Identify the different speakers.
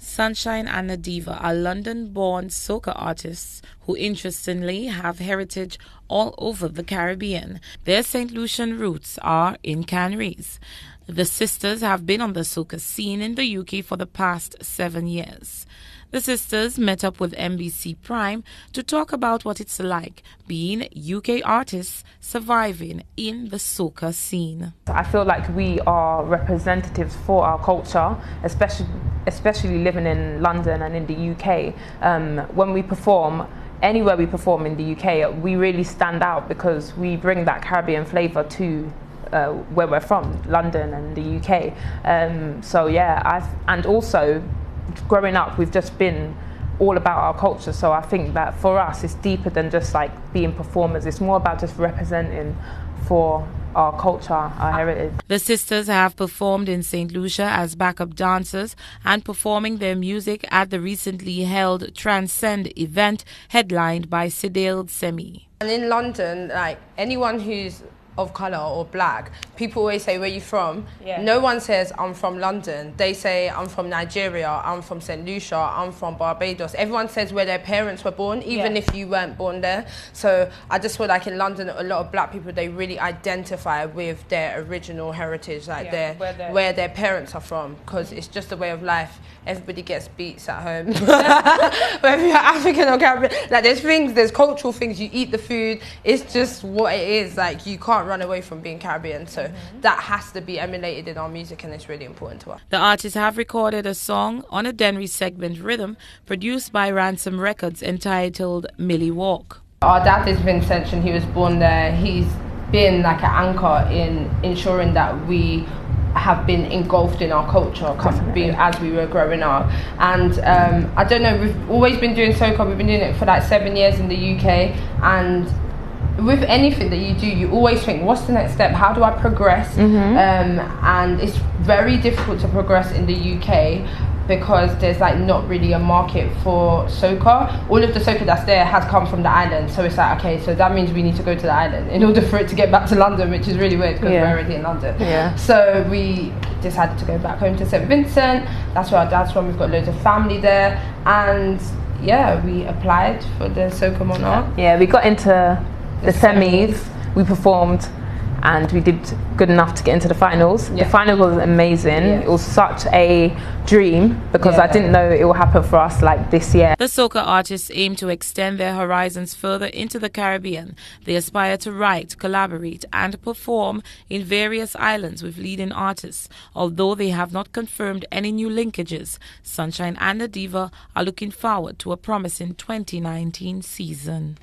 Speaker 1: Sunshine and the Diva are London-born soca artists who interestingly have heritage all over the Caribbean. Their St Lucian roots are in Canaries. The sisters have been on the soca scene in the UK for the past 7 years. The sisters met up with MBC Prime to talk about what it's like being UK artists surviving in the soca scene.
Speaker 2: I feel like we are representatives for our culture, especially living in London and in the UK. When we perform, anywhere we perform in the UK, we really stand out because we bring that Caribbean flavour to where we're from, London and the UK. And also growing up, we've just been all about our culture. So I think that for us, it's deeper than just like being performers. It's more about just representing for our culture, our heritage.
Speaker 1: The sisters have performed in St Lucia as backup dancers and performing their music at the recently held Transcend event headlined by Sidale Semi.
Speaker 3: And in London, like anyone who's of colour or black, people always say, where you from? Yeah. No one says, I'm from London. They say, I'm from Nigeria, I'm from St Lucia, I'm from Barbados. Everyone says where their parents were born, even if you weren't born there. So I just feel like in London, a lot of black people, they really identify with their original heritage, like where their parents are from, because it's just a way of life. Everybody gets beats at home. Whether you're African or Caribbean, like there's cultural things, you eat the food, it's just what it is. Like you can't run away from being Caribbean, so that has to be emulated in our music, and it's really important to us.
Speaker 1: The artists have recorded a song on a Denry segment rhythm produced by Ransom Records entitled Millie Walk.
Speaker 3: Our dad is Vincent and he was born there. He's been like an anchor in ensuring that we have been engulfed in our culture as we were growing up. And I don't know, we've always been doing soca. We've been doing it for like 7 years in the UK, and with anything that you do, you always think, what's the next step? How do I progress? And it's very difficult to progress in the UK because there's like not really a market for soca. All of the soca that's there has come from the island, so it's like, okay, so that means we need to go to the island in order for it to get back to London, which is really weird because we're already in London. So we decided to go back home to St Vincent. That's where our dad's from. We've got loads of family there, and yeah, we applied for the Soca Monarch.
Speaker 2: Yeah, we got into the semis, we performed, and we did good enough to get into the finals. The final was amazing. It was such a dream because I didn't know it would happen for us like this year.
Speaker 1: The soca artists aim to extend their horizons further into the Caribbean. They aspire to write, collaborate and perform in various islands with leading artists. Although they have not confirmed any new linkages, Sunshine and the Diva are looking forward to a promising 2019 season.